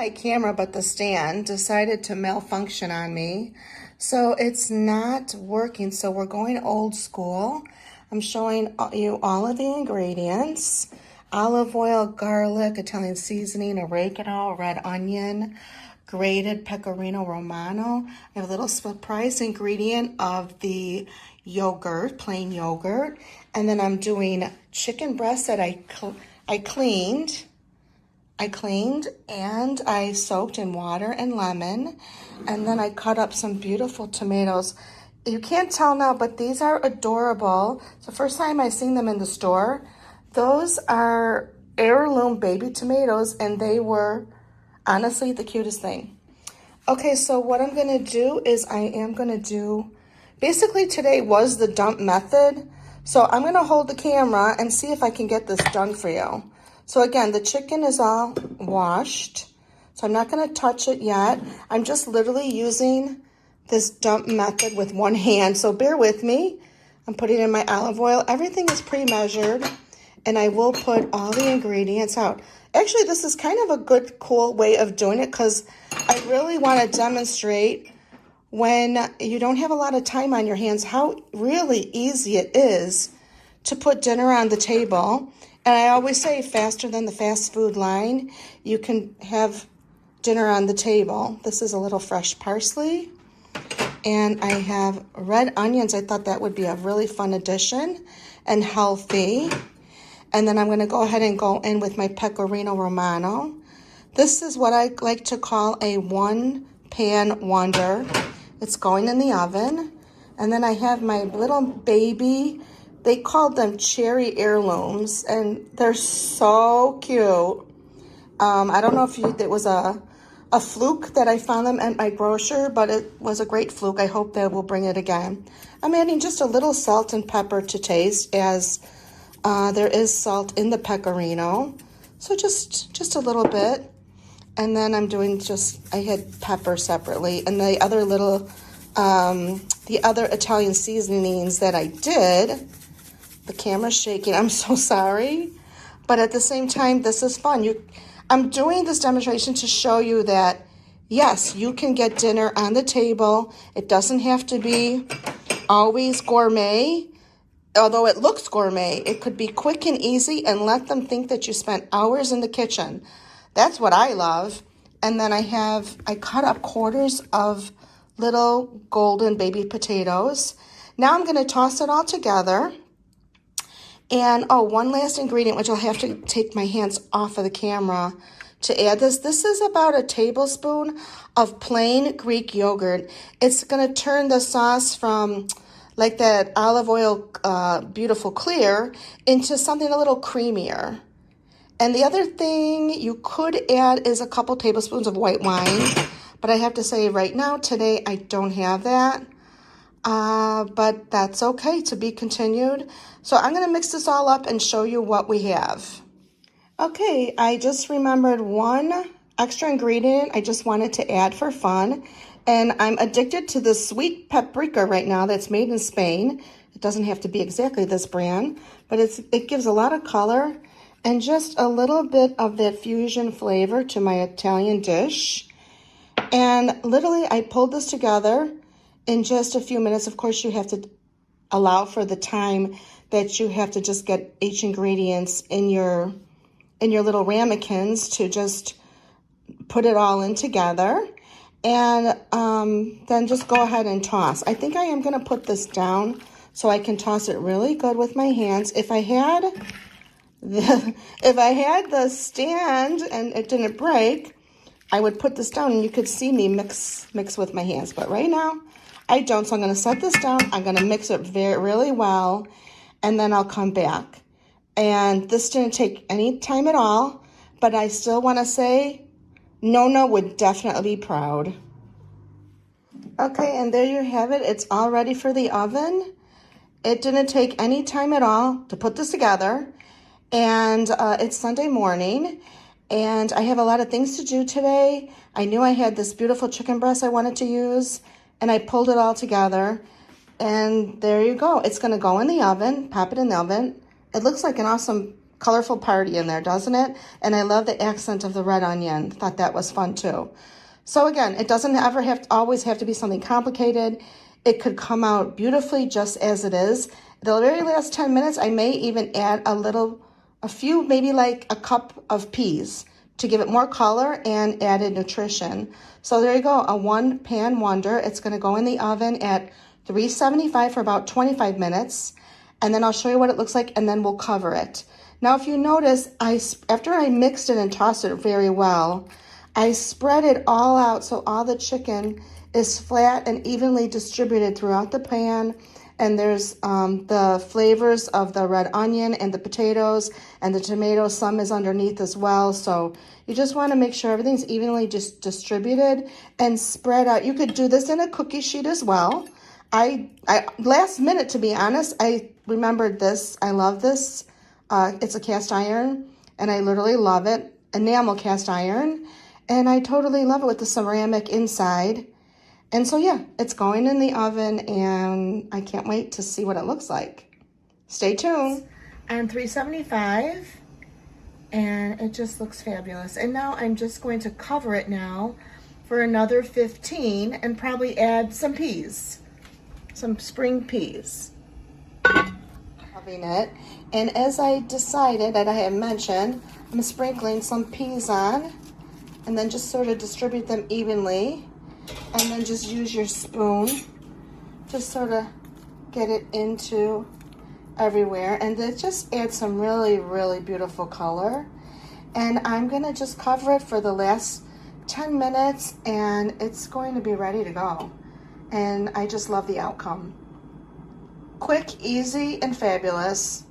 My camera, but the stand decided to malfunction on me. So it's not working. So we're going old school. I'm showing you all of the ingredients. Olive oil, garlic, Italian seasoning, oregano, red onion, grated Pecorino Romano. I have a little surprise ingredient of the yogurt, plain yogurt. And then I'm doing chicken breast that I cleaned and I soaked in water and lemon, and then I cut up some beautiful tomatoes. You can't tell now, but these are adorable. It's the first time I've seen them in the store. Those are heirloom baby tomatoes, and they were honestly the cutest thing. Okay, so what I'm gonna do is basically today was the dump method. So I'm gonna hold the camera and see if I can get this done for you. So again, the chicken is all washed, so I'm not going to touch it yet. I'm just literally using this dump method with one hand, so bear with me. I'm putting in my olive oil. Everything is pre-measured, and I will put all the ingredients out. Actually, this is kind of a good, cool way of doing it because I really want to demonstrate when you don't have a lot of time on your hands how really easy it is to put dinner on the table. And I always say faster than the fast food line, you can have dinner on the table. This is a little fresh parsley. And I have red onions. I thought that would be a really fun addition and healthy. And then I'm going to go ahead and go in with my Pecorino Romano. This is what I like to call a one-pan wonder. It's going in the oven. And then I have my little baby. They called them cherry heirlooms, and they're so cute. I don't know if it was a fluke that I found them at my grocer, but it was a great fluke. I hope they will bring it again. I'm adding just a little salt and pepper to taste, as there is salt in the pecorino. So just a little bit. And then I'm doing I had pepper separately. And the other Italian seasonings that I did, the camera's shaking, I'm so sorry. But at the same time, this is fun. I'm doing this demonstration to show you that, yes, you can get dinner on the table. It doesn't have to be always gourmet, although it looks gourmet. It could be quick and easy, and let them think that you spent hours in the kitchen. That's what I love. And then I cut up quarters of little golden baby potatoes. Now I'm going to toss it all together. And, one last ingredient, which I'll have to take my hands off of the camera to add this. This is about a tablespoon of plain Greek yogurt. It's going to turn the sauce from like that olive oil, beautiful clear, into something a little creamier. And the other thing you could add is a couple tablespoons of white wine. But I have to say right now, today, I don't have that. But that's okay, to be continued. So I'm going to mix this all up and show you what we have. Okay, I just remembered one extra ingredient I just wanted to add for fun. And I'm addicted to the sweet paprika right now that's made in Spain. It doesn't have to be exactly this brand, but it gives a lot of color and just a little bit of that fusion flavor to my Italian dish. And literally, I pulled this together in just a few minutes. Of course, you have to allow for the time that you have to just get each ingredients in your little ramekins to just put it all in together. And then just go ahead and toss. I think I am going to put this down so I can toss it really good with my hands. If I had the stand and it didn't break, I would put this down and you could see me mix with my hands. But right now, I don't. So I'm going to set this down. I'm going to mix it really well, and then I'll come back. And this didn't take any time at all, but I still want to say Nona would definitely be proud. Okay, and there you have it. It's all ready for the oven. It didn't take any time at all to put this together. And it's Sunday morning, and I have a lot of things to do today. I knew I had this beautiful chicken breast I wanted to use, and I pulled it all together. And there you go. It's going to go in the oven, pop it in the oven. It looks like an awesome colorful party in there, doesn't it? And I love the accent of the red onion. Thought that was fun too. So again, it doesn't always have to be something complicated. It could come out beautifully just as it is. The very last 10 minutes, I may even add a few, maybe like a cup of peas to give it more color and added nutrition. So there you go, a one pan wonder. It's gonna go in the oven at 375 for about 25 minutes. And then I'll show you what it looks like and then we'll cover it. Now, if you notice, after I mixed it and tossed it very well, I spread it all out so all the chicken is flat and evenly distributed throughout the pan. And there's the flavors of the red onion and the potatoes and the tomatoes. Some is underneath as well. So you just want to make sure everything's evenly just distributed and spread out. You could do this in a cookie sheet as well. I last minute, to be honest, I remembered this. I love this. It's a cast iron, and I literally love it. Enamel cast iron, and I totally love it with the ceramic inside. And so, yeah, it's going in the oven, and I can't wait to see what it looks like. Stay tuned. On 375, and it just looks fabulous. And now I'm just going to cover it now for another 15 and probably add some peas, some spring peas. Loving it. And as I decided, that I had mentioned, I'm sprinkling some peas on and then just sort of distribute them evenly. And then just use your spoon to sort of get it into everywhere. And it just adds some really, really beautiful color. And I'm gonna just cover it for the last 10 minutes and it's going to be ready to go. And I just love the outcome. Quick, easy, and fabulous.